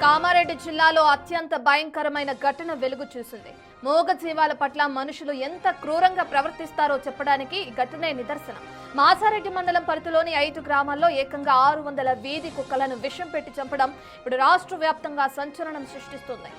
కామారెడ్డి జిల్లాలో అత్యంత భయంకరమైన ఘటన వెలుగు చూసింది. మూగ జీవాల పట్ల మనుషులు ఎంత క్రూరంగా ప్రవర్తిస్తారో చెప్పడానికి ఈ ఘటనే నిదర్శనం. మాసారెడ్డి మండలం పరిధిలోని 5 గ్రామాల్లో ఏకంగా 600 వీధి కుక్కలను విషం పెట్టి చంపడం ఇప్పుడు రాష్ట్ర వ్యాప్తంగా సంచలనం సృష్టిస్తుంది.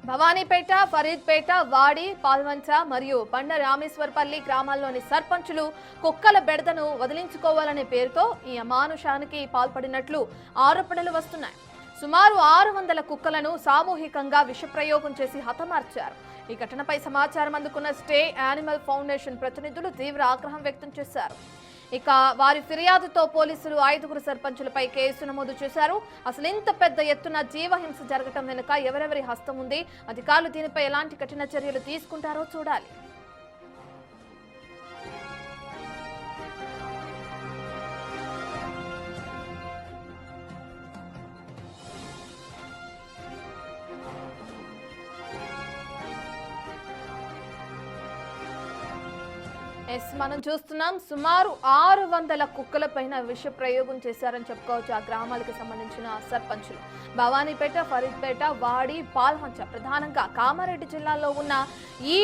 భవానీపేట, ఫరీద్పేట, వాడి, పాల్వంచ మరియు బండ రామేశ్వర్పల్లి గ్రామాల్లోని సర్పంచులు కుక్కల బెడదను వదిలించుకోవాలనే పేరుతో ఈ అమానుషానికి పాల్పడినట్లు ఆరోపణలు వస్తున్నాయి. సుమారు 600 కుక్కలను సామూహికంగా విషప్రయోగం చేసి హతమార్చారు. ఈ ఘటనపై సమాచారం అందుకున్న స్టే యానిమల్ ఫౌండేషన్ ప్రతినిధులు తీవ్ర ఆగ్రహం వ్యక్తం చేశారు. ఇక వారి ఫిర్యాదుతో పోలీసులు 5 సర్పంచులపై కేసు నమోదు చేశారు. అసలు ఇంత పెద్ద ఎత్తున జీవహింస జరగటం వెనుక ఎవరెవరి హస్తం ఉంది, అధికారులు దీనిపై ఎలాంటి కఠిన చర్యలు తీసుకుంటారో చూడాలి. మనం చూస్తున్నాం సుమారు 600 కుక్కల పైన విష ప్రయోగం చేశారని చెప్పుకోవచ్చు ఆ గ్రామాలకు సంబంధించిన సర్పంచులు. భవానీపేట, ఫరీద్పేట, వాడి, పాల్వంచ ప్రధానంగా కామారెడ్డి జిల్లాలో ఉన్న ఈ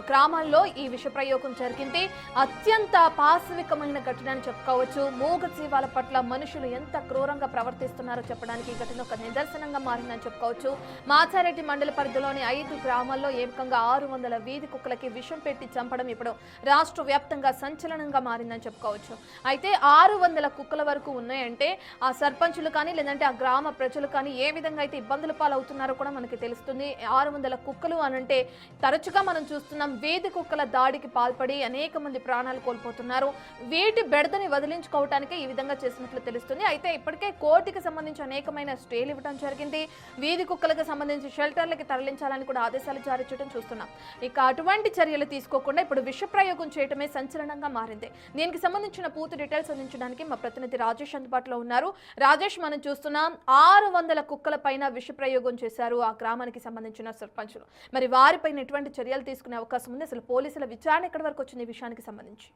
గ్రామాల్లో ఈ విష ప్రయోగం జరిగింది. అత్యంత పాశవికమైన ఘటన అని చెప్పుకోవచ్చు. మూగ జీవాల పట్ల మనుషులు ఎంత క్రూరంగా ప్రవర్తిస్తున్నారో చెప్పడానికి ఈ ఘటన ఒక నిదర్శనంగా మారిందని చెప్పుకోవచ్చు. మాచారెడ్డి మండల పరిధిలోని 5 గ్రామాల్లో ఏకంగా 600 వీధి కుక్కలకి విషం పెట్టి చంపడం ఇప్పుడు రాష్ట్ర వ్యాప్తంగా సంచలనంగా మారిందని చెప్పుకోవచ్చు. అయితే 600 కుక్కల వరకు ఉన్నాయంటే ఆ సర్పంచులు కానీ లేదంటే ఆ గ్రామ ప్రజలు కానీ ఏ విధంగా అయితే ఇబ్బందుల పాలవుతున్నారో కూడా మనకి తెలుస్తుంది. 600 కుక్కలు అనంటే తరచుగా మనం చూస్తున్నాం వీధి కుక్కల దాడికి పాల్పడి అనేక మంది ప్రాణాలు కోల్పోతున్నారు. వీటి బెడదని వదిలించుకోవటానికి ఈ విధంగా చేసినట్లు తెలుస్తుంది. అయితే ఇప్పటికే కోర్టుకి సంబంధించి అనేకమైన స్టేలు ఇవ్వడం జరిగింది. వీధి కుక్కలకు సంబంధించి షెల్టర్లకి తరలించాలని కూడా ఆదేశాలు జారీ చేయడం చూస్తున్నాం. ఇక అటువంటి చర్యలు తీసుకోకుండా ఇప్పుడు విష ప్రయోగం చేయటమే సంచలనంగా మారింది. దీనికి సంబంధించిన పూర్తి డీటెయిల్స్ అందించడానికి మా ప్రతినిధి రాజేష్ అందుబాటులో ఉన్నారు. రాజేష్, మనం చూస్తున్నాం 600 కుక్కల పైన విష ప్రయోగం చేశారు ఆ గ్రామానికి సంబంధించిన సర్పంచులు. మరి వారిపైన ఎటువంటి చర్యలు తీసుకునే అవకాశం ఉంది? అసలు పోలీసుల విచారణ ఎక్కడి వరకు వచ్చింది ఈ విషయానికి సంబంధించి?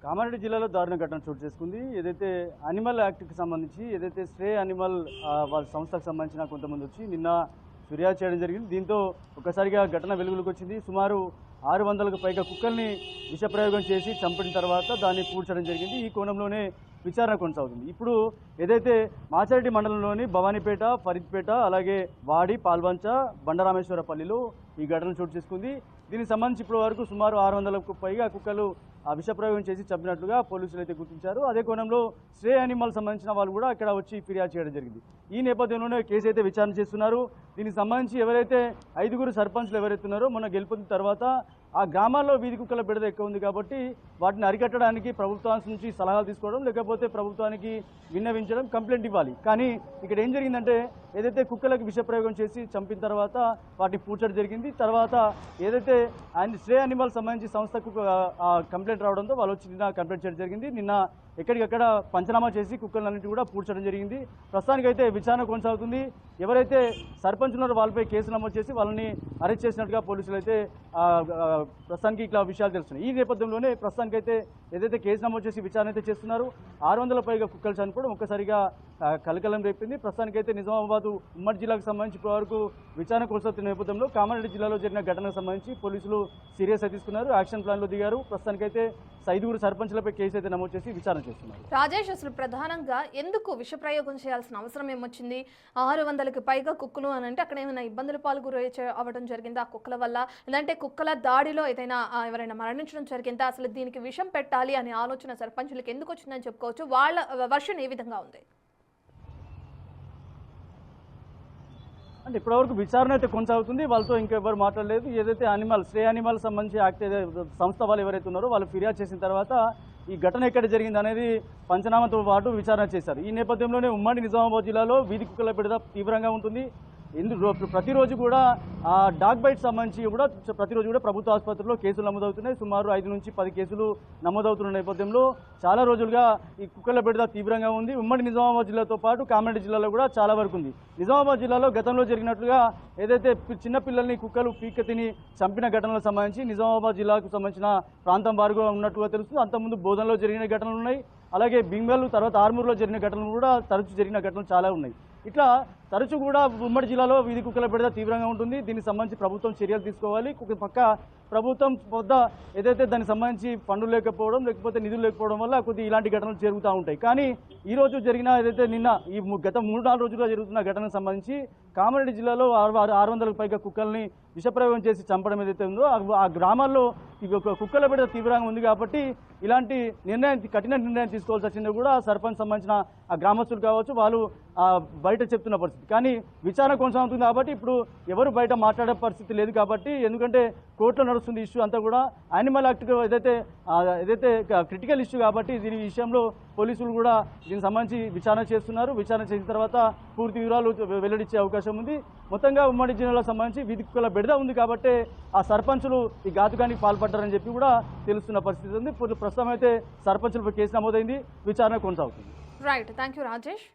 కామారెడ్డి జిల్లాలో దారుణ ఘటన చోటు చేసుకుంది. ఏదైతే అనిమల్ యాక్ట్కి సంబంధించి ఏదైతే స్ట్రే అనిమల్ వాళ్ళ సంస్థకు సంబంధించిన కొంతమంది వచ్చి నిన్న ఫిర్యాదు చేయడం జరిగింది. దీంతో ఒక్కసారిగా ఘటన వెలుగులోకి వచ్చింది. సుమారు 600కు పైగా కుక్కల్ని విషప్రయోగం చేసి చంపిన తర్వాత దాన్ని పూడ్చడం జరిగింది. ఈ కోణంలోనే విచారణ కొనసాగుతుంది. ఇప్పుడు ఏదైతే మాచారెడ్డి మండలంలోని భవానీపేట, ఫరీద్పేట, అలాగే వాడి, పాల్వంచ, బండరామేశ్వరపల్లిలో ఈ ఘటన చోటు చేసుకుంది. దీనికి సంబంధించి ఇప్పటి వరకు సుమారు 600కు పైగా కుక్కలు విషప్రయోగం చేసి చంపినట్లుగా పోలీసులు అయితే గుర్తించారు. అదే కోణంలో స్ట్రే యానిమల్ సంబంధించిన వాళ్ళు కూడా ఇక్కడ వచ్చి ఫిర్యాదు చేయడం జరిగింది. ఈ నేపథ్యంలోనే కేసు అయితే విచారణ చేస్తున్నారు. దీనికి సంబంధించి ఎవరైతే 5 సర్పంచ్లు ఎవరైతే ఉన్నారో మొన్న గెలుపొందిన తర్వాత ఆ గ్రామాల్లో వీధి కుక్కల బెడద ఎక్కువ ఉంది కాబట్టి వాటిని అరికట్టడానికి ప్రభుత్వానికి నుంచి సలహాలు తీసుకోవడం, లేకపోతే ప్రభుత్వానికి విన్నవించడం, కంప్లైంట్ ఇవ్వాలి. కానీ ఇక్కడ ఏం జరిగిందంటే ఏదైతే కుక్కలకు విషప్రయోగం చేసి చంపిన తర్వాత వాటిని పూడ్చడం జరిగింది. తర్వాత ఏదైతే స్ట్రే యానిమల్ సంబంధించి సంస్థకు కంప్లైంట్ రావడంతో వాళ్ళు వచ్చి నిన్న కంప్లైంట్ చేయడం జరిగింది. నిన్న ఎక్కడికక్కడ పంచనామా చేసి కుక్కలన్నింటి కూడా పూడ్చడం జరిగింది. ప్రస్తుతానికైతే విచారణ కొనసాగుతుంది. ఎవరైతే సర్పంచ్ ఉన్నారో వాళ్ళపై కేసు నమోదు చేసి వాళ్ళని అరెస్ట్ చేసినట్టుగా పోలీసులు అయితే ప్రస్తుతానికి ఇట్లా విషయాలు తెలుస్తున్నాయి. ఈ నేపథ్యంలోనే ప్రస్తుతానికైతే ఏదైతే కేసు నమోదు చేసి విచారణ అయితే చేస్తున్నారు. 600 పైగా కుక్కలు చనిపోవడం ఒక్కసారిగా కలకలం రేపింది. ప్రస్తుతానికైతే నిజామాబాద్ ఉమ్మడి జిల్లాకు సంబంధించి ఇప్పటివరకు విచారణ కొనసాగుతున్న నేపథ్యంలో కామారెడ్డి జిల్లాలో జరిగిన ఘటనకు సంబంధించి పోలీసులు సీరియస్ అయితే తీసుకున్నారు, యాక్షన్ ప్లాన్లో దిగారు. ప్రస్తుతానికైతే 5 సర్పంచ్లపై కేసు అయితే నమోదు చేసి విచారణ చేస్తున్నారు. రాజేష్, అసలు ప్రధానంగా ఎందుకు విష ప్రయోగం చేయాల్సిన అవసరం ఏమొచ్చింది? 600కి పైగా కుక్కలు అని అంటే అక్కడ ఏమైనా ఇబ్బందుల పాలు గురి అవ్వడం జరిగిందా ఆ కుక్కల వల్ల? లేదంటే కుక్కల దాడిలో ఏదైనా ఎవరైనా మరణించడం జరిగిందా? అసలు దీనికి విషం పెట్టాలి అనే ఆలోచన సర్పంచులకు ఎందుకు వచ్చిందని చెప్పుకోవచ్చు? వాళ్ళ వర్షన్ ఏ విధంగా ఉంది? అంటే ఇప్పటివరకు విచారణ అయితే కొనసాగుతుంది. వాళ్ళతో ఇంకా ఎవరు మాట్లాడలేదు. ఏదైతే స్ట్రే యానిమల్ సంబంధించి యాక్ట్ సంస్థ వాళ్ళు ఎవరైతే ఉన్నారో వాళ్ళు ఫిర్యాదు చేసిన తర్వాత ఈ ఘటన ఎక్కడ జరిగింది అనేది పంచనామాతో పాటు విచారణ చేశారు. ఈ నేపథ్యంలోనే ఉమ్మడి నిజామాబాద్ జిల్లాలో వీధి కుక్కల బెడద తీవ్రంగా ఉంటుంది. ప్రతిరోజు కూడా డాగ్ బైట్ సంబంధించి కూడా ప్రతిరోజు కూడా ప్రభుత్వ ఆసుపత్రిలో కేసులు నమోదవుతున్నాయి. సుమారు 5 నుంచి 10 కేసులు నమోదవుతున్న నేపథ్యంలో చాలా రోజులుగా ఈ కుక్కల బెడద తీవ్రంగా ఉంది. ఉమ్మడి నిజామాబాద్ జిల్లాతో పాటు కామారెడ్డి జిల్లాలో కూడా చాలా వరకు ఉంది. నిజామాబాద్ జిల్లాలో గతంలో జరిగినట్లుగా ఏదైతే చిన్న పిల్లల్ని కుక్కలు పీక తిని చంపిన ఘటనలకు సంబంధించి నిజామాబాద్ జిల్లాకు సంబంధించిన ప్రాంతం వారుగా ఉన్నట్టుగా తెలుస్తుంది. అంతకుముందు బోధనలో జరిగిన ఘటనలు ఉన్నాయి, అలాగే బింగల్ తర్వాత ఆర్మూర్లో జరిగిన ఘటనలు కూడా తరచూ జరిగిన ఘటనలు చాలా ఉన్నాయి. ఇట్లా తరచూ కూడా ఉమ్మడి జిల్లాలో వీధి కుక్కల బెడద తీవ్రంగా ఉంటుంది. దీనికి సంబంధించి ప్రభుత్వం చర్యలు తీసుకోవాలి. ఒక పక్క ప్రభుత్వం వద్ద ఏదైతే దానికి సంబంధించి ఫండ్లు లేకపోవడం లేకపోతే నిధులు లేకపోవడం వల్ల కొద్ది ఇలాంటి ఘటనలు జరుగుతూ ఉంటాయి. కానీ ఈ రోజు జరిగిన ఏదైతే నిన్న ఈ గత 3-4 రోజులుగా జరుగుతున్న ఘటనకు సంబంధించి కామారెడ్డి జిల్లాలో 600కు పైగా కుక్కల్ని విషప్రయోగం చేసి చంపడం ఏదైతే ఉందో ఆ గ్రామాల్లో కుక్కల బెడద తీవ్రంగా ఉంది. కాబట్టి ఇలాంటి కఠిన నిర్ణయం తీసుకోవాల్సి వచ్చింది కూడా సర్పంచ్ సంబంధించిన ఆ గ్రామస్తులు కావచ్చు, వాళ్ళు బయట చెప్తున్న పరిస్థితి. కానీ విచారణ కొనసాగుతుంది కాబట్టి ఇప్పుడు ఎవరు బయట మాట్లాడే పరిస్థితి లేదు. కాబట్టి ఎందుకంటే కోర్టులో నడుస్తుంది ఇష్యూ అంతా కూడా యానిమల్ యాక్ట్ ఏదైతే క్రిటికల్ ఇష్యూ కాబట్టి దీని విషయంలో పోలీసులు కూడా దీనికి సంబంధించి విచారణ చేస్తున్నారు. విచారణ చేసిన తర్వాత పూర్తి వివరాలు వెల్లడించే అవకాశం ఉంది. మొత్తంగా ఉమ్మడి జిల్లాలకు సంబంధించి వీధి కుక్కల బెడద ఉంది కాబట్టి ఆ సర్పంచులు ఈ ఘాతుకానికి పాల్పడ్డారని చెప్పి కూడా తెలుస్తున్న పరిస్థితి ఉంది. ప్రస్తుతం అయితే సర్పంచులపై కేసు నమోదైంది, విచారణ కొనసాగుతుంది. Right, thank you Rajesh.